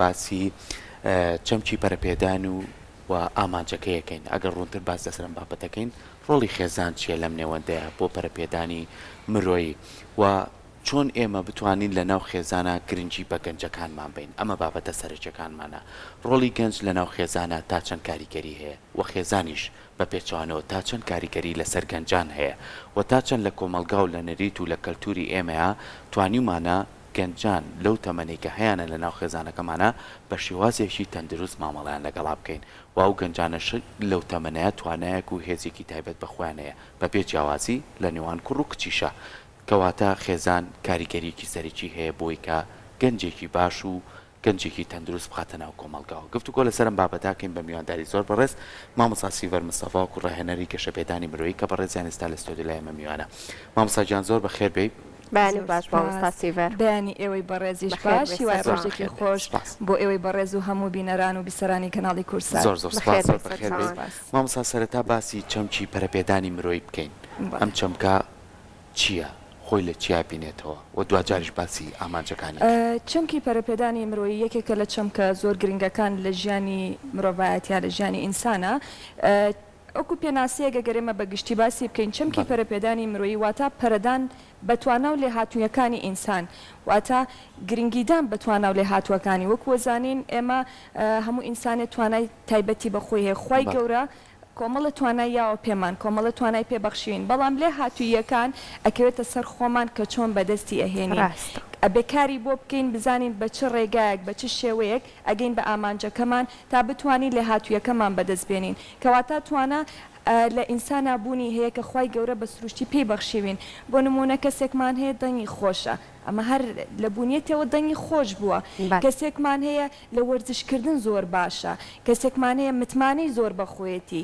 باسی چەمکی پەرەپێدان و ئامانجەکەیەکەین. ئەگەر ڕوونتر باس دەسەرم بابەتەکەین ڕۆڵی خێزان چیە لەم نێوەندەیە بۆ پەرەپێدانی مرۆیی و چۆن ئێمە بتوانین لە ناو خێزانە گرنگی بە گەنجەکانمان بین. ئەمە بابەتە سەرچەکانمانە. ڕۆڵی گەنج لە ناو خێزانە تا چەند کاریگەری هەیە و خێزانیش بە پێچوانەوە تا چەند کاریگەری لەسەر گەنجان هەیە و تا چەند لە کۆمەلگا و لە نەریت و لە کەلتوری ئێمەیە توانیمانە گەنجان لەو تەمەنەی کە هەیەە لە ناو خێزانەکەمانە بە شێوازێکی تەندروست مامەڵیان لەگەڵا بکەین و ئەو گەنجانەش لەو تەمەنەیە توانایەک و هێزێکی تایبەت بەخۆیانەیە بە پێ جیاوازی لە نێوان کوڕ و کچیشە کەواتە خێزان کاریگەریەکی سەرکی هەیە بۆی کە گەنجێکی باش و گەنجێکی تەندروست بخاتە ناو کۆمەلگاوە. گفتوگۆ لەسەرم بابەتاکەین بە میوانداری زۆر بەڕێز مامۆستا سیڤەر مستەفا و ڕاهێنەری گەشەپێدانی مرۆیی کە بەڕێزیان ئێستا لە ستۆدیۆ لای ئێمە میوانە. مامۆستا گیان زۆر بەخێر بێی. بەیانی باش مامۆستا سیڤەر. بەیانی ئێوەی بەڕێزیش باش هیوای ڕۆژێکی خۆش بۆ ئێوەی بەڕێز و هەموو بینەران و بیسەرانی کەناڵی کورسان. زۆر زۆر سپاس زۆر بەخێر بێی. مامۆستا سەرەتا باسی چەمکی پەرەپێدانی مرۆیی بکەین. ئەم چەمکە چییە؟ خۆی لە چیا بینێتەوە و دوجاریش باسی ئامانجەکانی. چەمکی پەرەپێدانی مرۆیی یەکێکە لە چەمکە زۆر گرنگەکان لە ژیانی مرۆڤایەتیا لە ژیانی ئینسانە. ئەوکو پێناسەیەگە گەرێمە بەگشتی باسی بکەین چەمکی پەرەپێدانی مرۆیی واتە پەرەدان بەتوانە و لێ هاتوویەکانی ئینسان واتە گرنگیدان بەتوانە و لێ هاتووەکانی وەکو زانین ئێمە هەموو ئینسانێت توانای تایبەتی بەخۆی هەیە خی گەورە کۆمەڵە توانای یاوە پێمان کۆمەڵە توانای پێبەخشین بەڵام لێ هاتوویەکان ئەکەوێتە سەر خۆمان کە چۆن بەدەستی ئەهێنین ئەبێکاری بۆ بکەین بزانین بە چ ڕێگایەک بە چ شێوەیەک ئەگەین بە ئامانجەکەمان تا بتوانین لێ هاتوویەکەمان بەدەست بێنین کەواتە توانە لە ئینسانە بوونی هەیە کە خی گەورە بە سروشتی پێی بەخشیوین بۆ نمونە کەسێکمان هەیە دەنگی خۆشە ئەمە هەر لە بوونیەتەوە دەنگی خۆش بووە کەسێکمان هەیە لە وەرزشکردن زۆر باشە کەسێکمان هەیە متمانەی زۆر بەخۆیەتی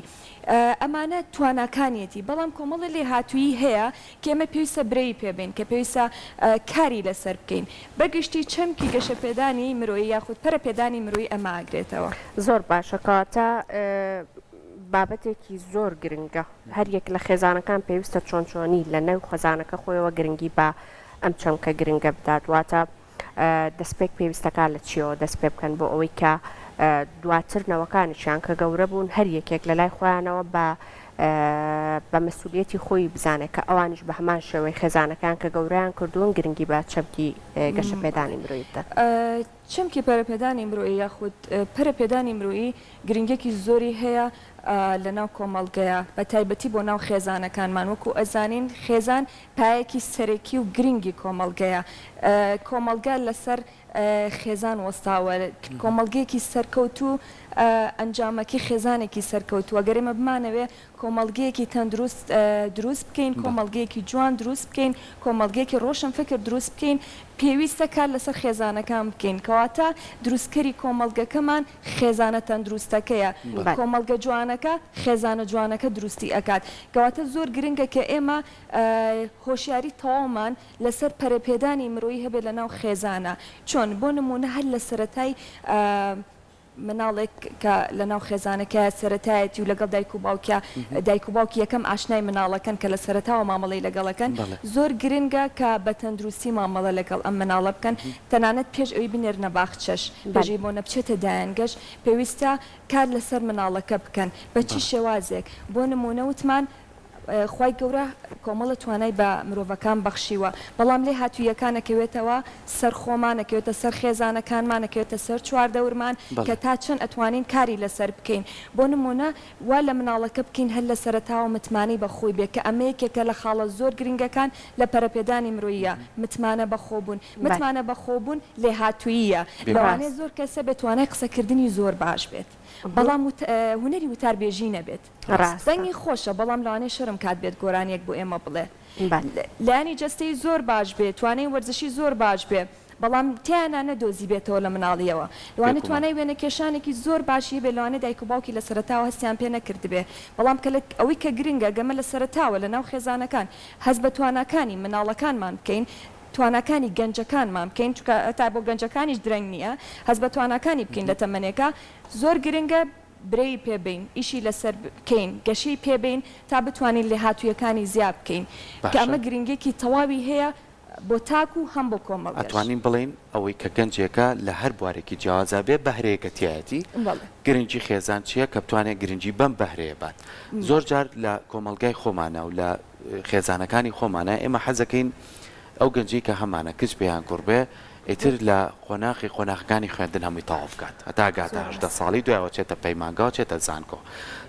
ئەمانە تواناکانیەتی بەڵام کۆمەڵە لێ هاتووی هەیە کە ئێمە پێویستە برەی پێبین کە پێویستە کاری لەسەر بکەین بەگشتی چەمکی گەشەپێدانی مرۆیی یاخود پەرەپێدانی مرۆیی ئەمە ئاگرێتەوە. زۆر باشە کەواتە بابەتێکی زۆر گرنگە هەر یەک لە خێزانەکان پێویستە چۆنچۆنی لە نەو خەزانەکە خۆیەوە گرنگی بە ئەم چەمکە گرنگە بدات واتە دەستپێک پێویستەکان لە چیەوە دەست پێ بکەن بۆ ئەوەی کە دواتر نەوەکانیشیان کە گەورە بوون هەر یەکێک لە لای خۆیانەوە بە مەسئولیەتی خۆی بزانێت کە ئەوانش بە هەمان شێوەی خێزانەکان کە گەورەیان کردوون گرنگی بە چەمکی گەشەپێدانی مرۆیی بدەن. چەمکی پەرەپێدانی مرۆیی یاخود پەرەپێدانی مرۆیی گرنگێکی زۆری هەیە لە ناو کۆمەڵگەیە بە تایبەتی بۆ ناو خێزانەکانمان وەکو ئەزانین خێزان پایەکی سەرەکی و گرنگی کۆمەڵگەیە کۆمەڵگە لەسەر خێزان وەستاوە کۆمەڵگەیەکی سەرکەوتوو ئەنجامەکی خێزانێکی سەرکەوتووە گەرێمە بمانەوێ کۆمەڵگەیەکی تەندروست دروست بکەین کۆمەڵگەیەکی جوان دروست بکەین کۆمەڵگەیەکی ڕۆشن فکر دروست بکەین پێویستە کار لەسەر خێزانەکان بکەین کەواتە دروستکەری کۆمەڵگەکەمان خێزانە تەندروستەکەیە کۆمەڵگە جوانەکە خێزانە جوانەکە دروستی ئەکات کەواتە زۆر گرنگە کە ئێمە هۆشیاری تەواومان لەسەر پەرەپێدانی مرۆیی هەبێت لە ناو خێزانە چۆن بۆ نمونە هەر لە سەرەتای مناڵێک کە لە ناو خێزانەکە سەرەتایەتی و لەگەڵ دایک و باوکە دایک و باوکی یەکەم ئاشنای مناڵەکەن کە لە سەرەتاوە مامەڵەی لەگەڵەکەن زۆر گرنگە کە بە تەندروستی مامەڵە لەگەڵ ئەم مناڵە بکەن تەنانەت پێش ئەوی بنێرنە باخچەش بەژی بۆ نەبچێتە دایانگەش پێویستە کار لەسەر مناڵەکە بکەن بە چی شێوازێک بۆ نمونە وتمان خی گەورە کۆمەڵە توانای بە مرۆڤەکان بەخشیوە بەڵام لێ هاتوویەکانەکەوێتەوە سەر خۆمانەکەوێتە سەر خێزانەکانمانەکەوێتە سەر چواردەورمان کە تا چەند ئەتوانین کاری لەسەر بکەین بۆ نمونە وا لە مناڵەکە بکەین هەر لە سەرەتاوە متمانی بەخۆی بێ کە ئەمە یەکێکە لە خاڵە زۆر گرنگەکان لە پەرەپێدانی مرۆییە متمانە بەخۆبوون متمانە بەخۆبوون لێ هاتوویە لەوانەیە زۆر کەسە بێتوانای قسەکردنی زۆر باش بێت بەڵام هوەری وتاربێژی نەبێت دەنگی خۆشە بەڵام لەوانەیە شەرم کات بێت گۆرانیەک بۆ ئێمە بڵێ لایانی جەستەی زۆر باش بێت توانای وەرزشی زۆر باش بێ بەڵام تیانە نەدۆزی بێتەوە لە مناڵیەوە لەوانێت توانای وێنە کێشانێکی زۆر باشی بێ لەوانێ دایک و باوکی لە سەرەتاوە هەستیان پێ نەکرد بێ بەڵام ئەوەی کە گرنگە گەمە لە سەرەتاوە لە ناو خێزانەکان هەست بە تواناکانی مناڵەکانمان بکەین توانەکانی گەنجەکانمان بکەین چونکە تا بۆ گەنجەکانیش درەنگ نییە هەست بە توانەکانی بکەین لە تەمەنێکە زۆر گرنگە برەی پێبین ئیشی لەسەر بکەین گەشەی پێبین تا بتوانین لێ هاتوویەکانی زیاد بکەین کە ئەمە گرنگێکی تەواوی هەیە بۆ تاکو و هەم بۆ کۆمەڵگەش. ئەتوانین بڵین ئەوەی کە گەنجێکە لە هەر بوارێکی جیاوازە بێ بەهرەیەکە تایەتی گرنگی خێزان چییە کە بتوانێت گرنگی بەم بەهرەیە بات. زۆر جار لە کۆمەلگای خۆمانە و لە خێزانەکانی خۆمانە ئێمە حەزەکەین ئەو گەنجی کە هەمانە کچ بێیان کوڕ بێ ئیتر لە قۆناغەکانی خوێندن هەمووی تەواو بکات هەتا گاتە 18 ساڵی دوایەوە چێتە پەیمانگا چێتە زانکۆ.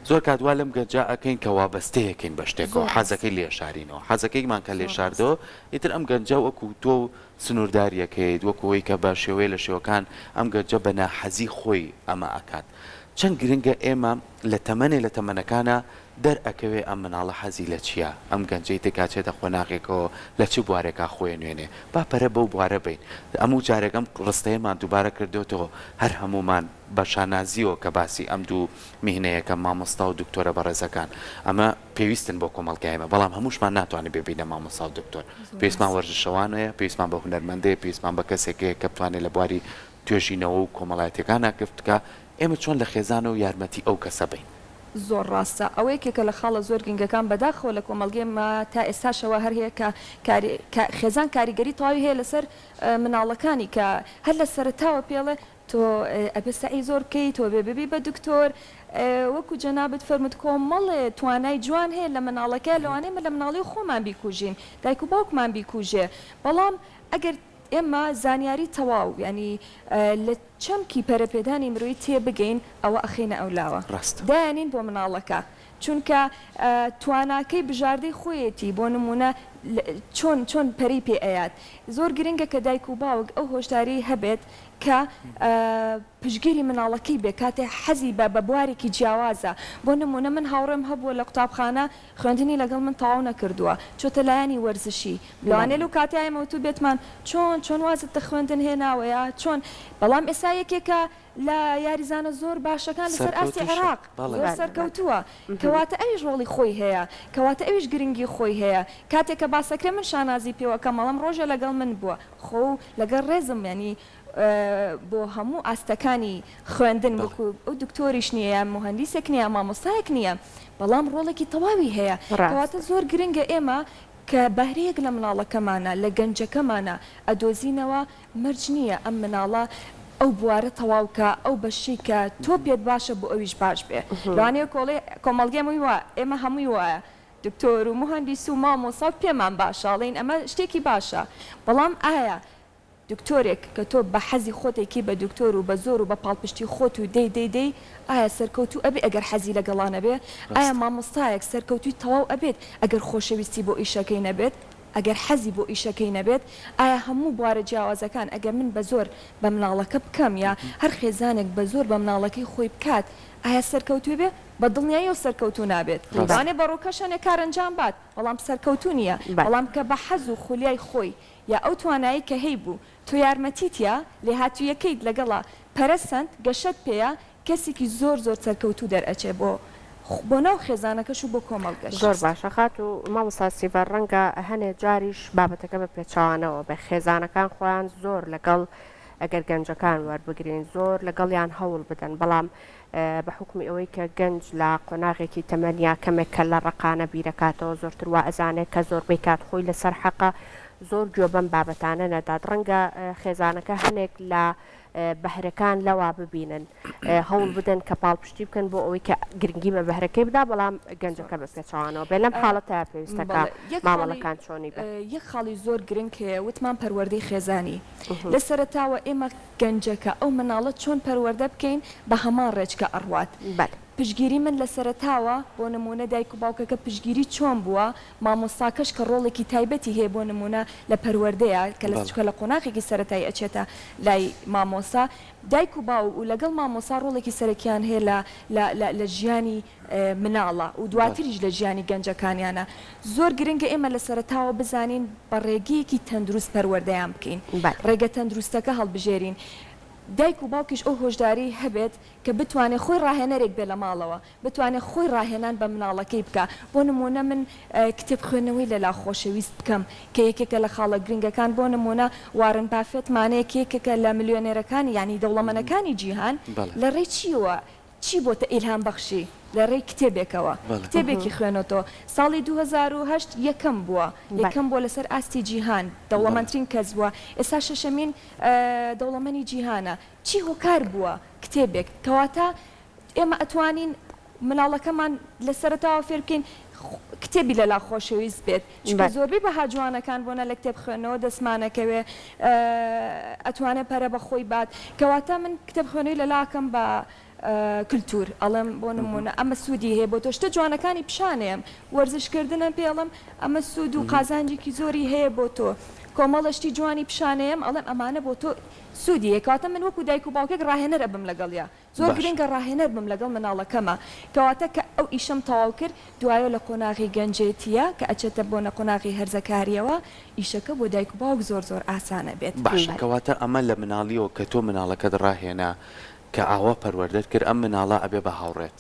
زۆر کاتوا لەم گەنجا ئەکەین کە وابەستەیەکەین بە شتێکەوە حەزەکەی لێشارینەوە حەزەکەیمان کە لێشاردەوە ئیتر ئەم گەنجە وەکو تۆ سنوورداریەکەیت وەکوەوەی کە بە شێوەیە لە شێوەکان ئەم گەنجە بە ناحەزی خۆی ئەمە ئەکات. چەند گرنگە ئێمە لە تەمەنەکانە دەرئەکەوێ ئەم مناڵە حەزی لە چییە ئەم گەنجەی تێکاچێتە خۆناغێکەوە لە چ بوارێکا خۆی نوێنێ با پەرە بەو بوارە بین. ئەموو جارێکم ڕستەیەمان دووبارە کردوێتەوە هەر هەمومان بە شانازیەوە کە باسی ئەم دوو میهنەیەکە مامۆستا و دکتۆرە بەڕێزەکان ئەمە پێویستن بۆ کۆمەڵگایمە بەڵام هەمووشمان ناتوانێت ببینە مامۆستا و دکتۆر. پێویستمان وەرزشەوانەیە پێویستمان بە هونەرمەندەیە پێویستمان بە کەسێکەیە کە بتوانێت لە بواری توێژینەوە و کۆمەڵایەتەکان ناکەفتکە ئێمە چۆن لە خێزانە و یارمەتی ئەو کەسە بین. زۆر ڕاستە ئەوەیەکێکە لە خاڵە زۆر گنگەکان بەداخەوە لە کۆمەڵگەمە تا ئێستاشەوە هەر هەیە کە خێزان کاریگەری تەواوی هەیە لەسەر مناڵەکانی کە هەر لە سەرتاوە پێڵێ تۆ ئەبستایی زۆر بکەیت تۆ بێبی بە دکتۆر وەکو جەنابەت فەرمووت کۆمەڵێ توانای جوان هەیە لە مناڵەکە لەوانەیە لە مناڵی خۆمان بیکوژین دایک و باوکمان بیکوژێ بەڵام ئەگەر ئێمە زانیاری تەواو ینی لە چەمکی پەرەپێدانی مرۆیی تێبگەین ئەوە ئەخینە ئەولاوە دایانین بۆ مناڵەکە چونکە تواناکەی بژاردەی خۆیەتی بۆ نمونە چۆن پەری پێ ئەیات زۆر گرنگە کە دایک و باوک ئەو هۆشداری هەبێت کە پشگیری مناڵەکەی بێ کاتێ حەزی بە بوارێکی جیاوازە بۆ نمونە من هاوڕێم هەبووە لە قوتابخانە خوێندنی لەگەڵ من تەواو نەکردووە چۆتە لایانی وەرزشی لەوانێت و کاتایمەوتو بێتمان چۆن وازت تە خوێندن هێناوەیە چۆن بەڵام ئێستا یەکێکە لە یاریزانە زۆر باشەکان لەسەر ئاستی عێراق زۆر سەرکەوتووە کەواتە ئەویش ڕۆڵی خۆی هەیە کەواتە ئەویش گرنگی خۆی هەیە کاتێک کە باسەکرێ من شانازی پێوەکە مەڵام ڕۆژە لەگەڵ من بووە خۆ لەگەڵ ڕێزم ینی بۆ هەموو ئاستەکانی خوێندن وەکو ئەو دکتۆریش نییە مهندیسێک نییە مامۆستایەک نییە بەڵام ڕۆڵێکی تەواوی هەیە کەواتە زۆر گرنگە ئێمە کە بەهرەیەک لە مناڵەکەمانە لە گەنجەکەمانە ئەدۆزینەوە مەرج نییە ئەم مناڵە ئەو بوارە تەواوکە ئەو بەشی کە تۆ پێت باشە بۆ ئەویش باش بێ لەوانەیە کۆمەڵگەمەوەی وایە ئێمە هەمووی وایە دکتۆر و مهندیس و مامۆستا پێمان باشاڵین ئەمە شتێکی باشە بەڵام ئایا دکتۆرێک کە تۆ بە حەزی خۆتێکی بە دکتۆر و بە زۆر و بە پاڵپشتی خۆت و دەی ئایا سەرکەوتو ئەبێ ئەگەر حەزی لەگەڵانە بێ ئایا مامۆستایەک سەرکەوتوی تەواو ئەبێت ئەگەر خۆشەویستی بۆ ئیشەکەی نەبێت ئەگەر حەزی بۆ ئیشەکەی نەبێت ئایا هەموو بوارە جیاوازەکان ئەگەر من بە زۆر بە مناڵەکە بکەم یا هەر خێزانێک بە زۆر بە مناڵەکەی خۆی بکات ئایا سەرکەوتوی بێ بە دڵنیایی و سەرکەوتو نابێت وانێ بە ڕووکەشانێ کارەنجام بات بەڵام سەرکەوتو نییە بەڵام کە بە حەز و خولیای خۆی یا ئەو توانایی کە هەی بوو تۆ یارمەتیتە لێ هاتوویەکەیت لەگەڵا پەرەسەند گەشت پێەیە کەسێکی زۆر دەرکەوتو دەرئەچێ بۆ ناو خێزانەکەش و بۆ کۆمەڵگەش زۆر باشە خات و مامۆستا سیڤەر ڕەنگە هەنێ جاریش بابەتەکە بە پێچوانەوە بە خێزانەکان خۆیان زۆر لەگەڵ ئەگەر گەنجەکان وەربگرین زۆر لەگەڵیان هەوڵ بدەن بەڵام بە حکمی ئەوەی کە گەنج لە قۆناغێکی تەمەنیا کەمێک کە لە ڕقانە بیرەکاتەوە زۆرتر وا ئەزانێت کە زۆر بێکات خۆی لەسەر حەقە زۆر گوێ بەم بابەتانە نەدات ڕەنگە خێزانەکە هەنێک لە بەهرەکان لەوا ببینن هەوڵ بدەن کە پاڵپشتی بکەن بۆ ئەوەی کە گرنگی بە بەهرەکەی بدا بەڵام گەنجەکە بە پێچوانەوە بێ لەم حاڵەتە پێویستەکە مامەڵەکان چۆنی بێ یەک خاڵی زۆر گرنگ هەیە وتمان پەروەردەی خێزانی لە سەرەتاوە ئێمە گەنجەکە ئەو مناڵە چۆن پەروەردە بکەین بە هەمان ڕێچکە ئەڕوات پشگیری من لە سەرەتاوە بۆ نمونە دایک و باوکەکە پشگیری چۆن بووە مامۆستاکەش کە ڕۆڵێکی تایبەتی هەیە بۆ نمونە لە پەروەردەیە کە لە قۆناغێکی سەرەتایی ئەچێتە لای مامۆستا دایک و باو و لەگەڵ مامۆستا ڕۆڵێکی سەرەکیان هەیە لە ژیانی مناڵە و دواتریش لە ژیانی گەنجەکانیانە زۆر گرنگە ئێمە لە سەرەتاوە بزانین بە ڕێگەیەکی تەندروست پەروەردەیان بکەین ڕێگە تەندروستەکە هەڵبژێرین دایک و باوکیش ئەو هۆشداری هەبێت کە بتوانێت خۆی ڕاهێنەرێک بێ لە ماڵەوە بتوانێت خۆی ڕاهێنان بە مناڵەکەی بکە بۆ نمونە من کتێب خوێنەوەی لەلا خۆشەویست بکەم کە یەکێکە لە خاڵە گرنگەکان بۆ نمونە وارن بافێت مانەیەک یەکێکە لە ملیۆنێرەکانی ینی دەوڵەمەنەکانی جیهان لە ڕێی چیوە چی بۆتە ئیلهام بەخشی لە ڕێی کتێبێکەوە کتێبێکی خوێنەوە ساڵی 2008 یەکەم بووە یەکەم بۆ لەسەر ئاستی جیهان دەوڵەمەندترین کەس بووە ئێستا شەشەمین دەوڵەمەنی جیهانە چی هۆکار بووە کتێبێک کەواتە ئێمە ئەتوانین مناڵەکەمان لە سەرەتاوە فێر بکەین کتێبی لەلا خۆشەویست بێت چونکە زۆربەی بەها جوانەکان بۆنە لە کتێب خوێنەوە دەسمانەکەوێ ئەتوانێت پەرە بەخۆی بات کەواتە من کتێب خوێنەوەی لەلاکەم بە کللتور ئەڵم بۆ نمونە ئەمە سوودی هەیە بۆ تۆ شتە جوانەکانی پیشانەیەم وەرزشکردنە پێڵم ئەمە سوود و قازانجێکی زۆری هەیە بۆ تۆ کۆمەڵشتی جوانی پیشانەیەم ئەڵێم ئەمانە بۆ تۆ سوودی هەیەکاتە من وەکو دایک و باوکێک ڕاهێنەر ئەبم لەگەڵیا زۆر گرنگە ڕاهێنەر بم لەگەڵ مناڵەکەمە کەواتە کە ئەو ئیشم تەواو کرد دوایە لە قۆناغی گەنجێتیە کە ئەچێتە بۆ نە قۆناغی هەرزەکاریەوە ئیشەکە بۆ دایک و باوک زۆر ئاسانە بێت باش کەواتە ئەمە لە مناڵیەوە کە تۆ مناڵەکەت ڕاهێنا کە ئاوا پەروەردەت کرد ئەم مناڵە ئەبێ بە هاوڕێت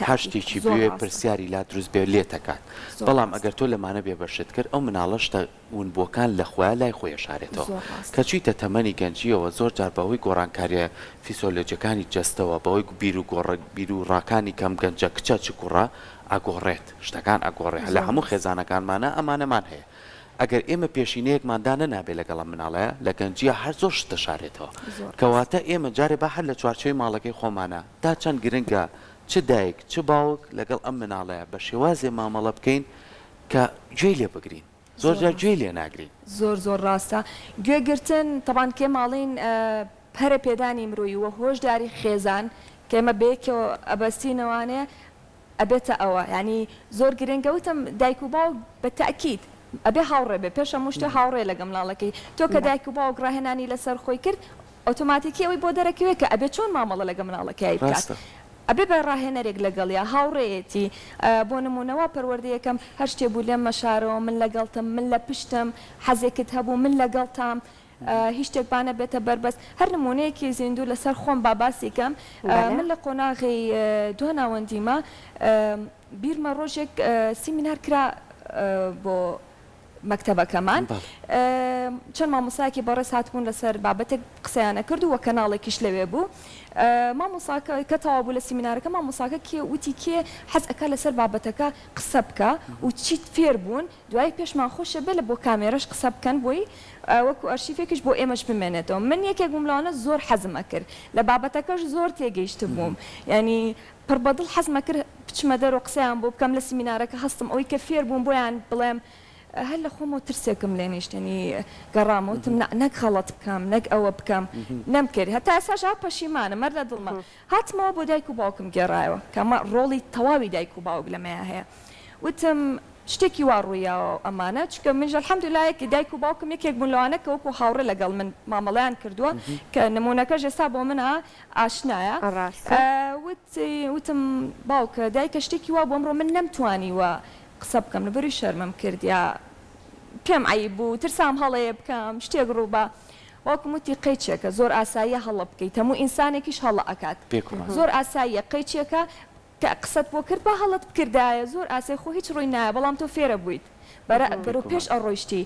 هەر شتێکی بوێ پرسیاری لا دروست بێ لێ دەکات بەڵام ئەگەر تۆ لەمانە بێبەشت کرد ئەو مناڵە شتە ونبووەکان لە خوای لای خۆی شارێتەوە کە چیتە تەمەنی گەنجیەوە زۆر جار بەهۆی گۆڕانکاریە فیسۆلۆجیەکانی جەستەوە بەهۆی بیر و ڕاکانی کەم گەنجە کچە چ کوڕە ئەگۆڕێت شتەکان ئەگۆڕێ لە هەموو خێزانەکانمانە ئەمانەمان هەیە ئەگەر ئێمە پێشینەیەکماندانە نابێت لەگەڵ مناڵەیە لە گەنجیە هەر زۆر شتە شارێتەوە کەواتە ئێمە جارێ بە هەر لە چوارچێوی ماڵەکەی خۆمانە تا چەند گرنگە چ دایک چ باوک لەگەڵ ئەم مناڵەیە بە شێوازێ مامەڵە بکەین کە گوێی لێ بگرین زۆر جار گوێی لێ ناگرین زۆر ڕاستە گوێگرتن تەبان کێ ماڵین پەرە پێدانی مرۆیی وە هۆشداری خێزان کە ئێمە بەیەکەوە ئەبەستینەوانەیە ئەبێتە ئەوە ینی زۆر گرنگەوتم دایک و باوک بە تاکید ئەبێ هاوڕێ بێ پێشە مشتە هاوڕێ لە گەملاڵەکەی تۆ کە دایک و باوک ڕاهێنانی لەسەر خۆی کرد ئۆتۆماتیکی ئەوەی بۆ دەرەکەوێت کە ئەبێ چۆن مامەڵە لە گەملاڵەکەی بکات ئەبێ بە ڕاهێنەرێک لەگەڵیا هاوڕێیەتی بۆ نمونەوە پەروەردەیەکەم هەر شتێ بوو لێم مەشارەوە من لەگەڵتم من لە پشتم حەزێکت هەبوو من لەگەڵتام هیچ شتێکبانە بێتە بەربەست هەر نمونەیەکی زیندوو لەسەر خۆم باباسیکەم من لە قۆناغی دو ناوەندیمە بیرمە ڕۆژێک سیمینار کرا بۆ مەکتەبەکەمان چەند مامۆسایەکی بەڕێز هاتبوون لەسەر بابەتێک قسەیانە کرد و وە کەناڵێکیش لەوێ بوو مامۆساکە کە تەواو بوو لە سیمینارەکە مامۆساکە کێ وتی کێ حەز ئەکا لەسەر بابەتەکە قسە بکە و چیت فێر بوون دوای پێشمان خۆشە بێ لە بۆ کامێرەش قسە بکەن بۆی وەکو ئەرشیفێکیش بۆ ئێمەش بمێنێتەوە من یەکێک بووم لەوانە زۆر حەزمە کرد لە بابەتەکەش زۆر تێگەیشت بووم ینی پڕبەدڵ حەزمە کرد بچمە دەرۆ قسەیان بۆ بکەم لە سیمینارەکە هەستم ئەوەی کە فێر بووم بۆیان بڵێم هەر لە خۆمەوە ترسێکم لێ نیشتنی گەڕامەوتم نەک خەڵەت بکەم نەک ئەوە بکەم نەمکرد هەتا ئێساش پەشیمانە مەر لە دڵمە هاتمەوە بۆ دایک و باوکم گێڕایەوە کەمە ڕۆڵی تەواوی دایک و باوک لەمەیە هەیە وتم شتێکی وا ڕوویەوە ئەمانە چکە منژ الحەمدولایەکی دایک و باوکم یەکێک بوون لەوانە کە وەکو هاوڕێ لەگەڵ من مامەڵەیان کردووە کە نمونونەکەش ئێستا بۆ منە ئاشنایە وتم باوکە دایکە شتێکی وا بۆ ئەمڕۆ من نەمتوانیوە قسە بکەم لەبەری شەرمم کرد یا پێم عیب بوو ترسام هەڵەیە بکەم شتێک ڕووبە وەکم وتی قەیچێکە زۆر ئاساییە هەڵە بکەیت هەموو ئینسانێکیش هەڵە ئەکات زۆر ئاساییە قەیچێکە کە قسەت بۆ کرد بە هەڵت بکردایە زۆر ئاسای خۆ هیچ ڕووی نایە بەڵام تۆ فێرە بوویت بەرەو پێش ئەڕۆیشتی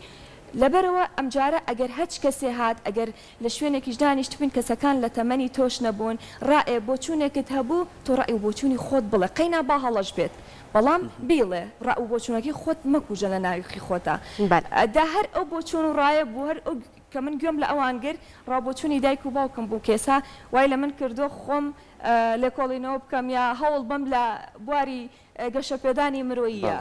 لەبەرەوە ئەمجارە ئەگەر هەچ کەسێ هات ئەگەر لە شوێنێکیش دانیشت بووین کەسەکان لە تەمەنی تۆش نەبوون ڕائێ بۆچوونێکت هەبوو تۆ ڕای و بۆچوونی خۆت بڵێ قەینا با هەڵەش بێت بەڵام بیڵێ ڕا و بۆچوونەکەی خۆت مەکوژە لە ناویخی خۆتە دا هەر ئەو بۆچوون و ڕایە بوو هەر کە من گوێم لە ئەوان گر ڕابۆچوونی دایک و باوکم بوو کێسا وای لە من کردو خۆم لێکۆڵینەوە بکەم یا هەوڵ بم لە بواری گەشەپێدانی مرۆییە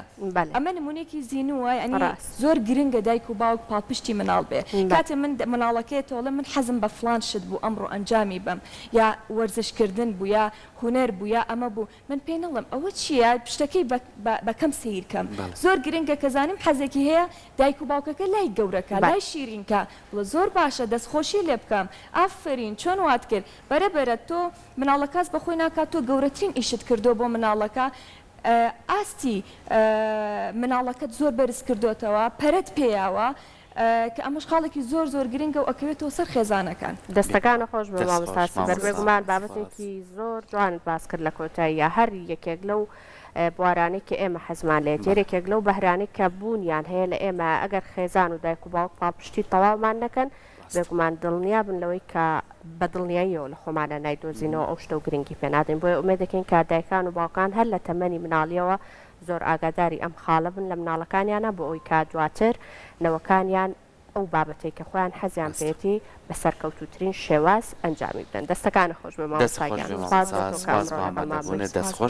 ئەمە نمونێکی زیینووە ئەنی زۆر گرنگە دایک و باوک پاڵپشتی مناڵ بێ کاتێ من مناڵەکەی تۆڵە من حەزم بە فلان شت بوو ئەمڕۆ ئەنجامی بم یا وەرزشکردن بوو یا هوەر بوو یا ئەمە بوو من پێ نەڵم ئەوە چییە پشتەکەی بەکەم سیرکەم زۆر گرنگە کە زانیم حەزێکی هەیە دایک و باوکەکە لای گەورەکە لای شیرینکە بڵە زۆر باشە دەستخۆشی لێ بکەم ئافرین چۆن وات کرد بەرەبەرە تۆ مناڵەکەس بەخۆی ناکات تۆ گەورەترین ئیشت کردو بۆ مناڵەکە ئاستی مناڵەکەت زۆر بەرز کردوتەوە پەرەت پێیاوە کە ئەمەش خاڵێکی زۆر زۆر گرنگە و ئەکەوێتەوە سەر خێزانەکان دەستەکانە خۆش بە مامۆستاسی بەربێگومان بابەتێکی زۆر جوانت باس کرد لە کۆتاییە هەر یەکێک لەو بوارانەی کە ئێمە حەزمان لێت یەکێک لەو بەهرانەی کە بوونیان هەیە لە ئێمە ئەگەر خێزان و دایک و باوک پاڵپشتی تەواومان نەکەن بێگومان دڵنیا بن لەوەی کە بە دڵنیاییەوە لە خۆمانە نایدۆزینەوە ئەو شتە و گرنگی پێنادەین بۆیە ئومێد دەکەین کە دایکان و باوکان هەر لە تەمەنی مناڵیەوە زۆر ئاگاداری ئەم خاڵە بن لە مناڵەکانیانە بۆ ئەوی کا دواتر نەوەکانیان ئەو بابەتەی کە خۆیان حەزیان پێێتی بە سەرکەوتوترین شێواز ئەنجامی بدەن. دەستەکانە خۆش بە ماوەساگیان دەست خۆش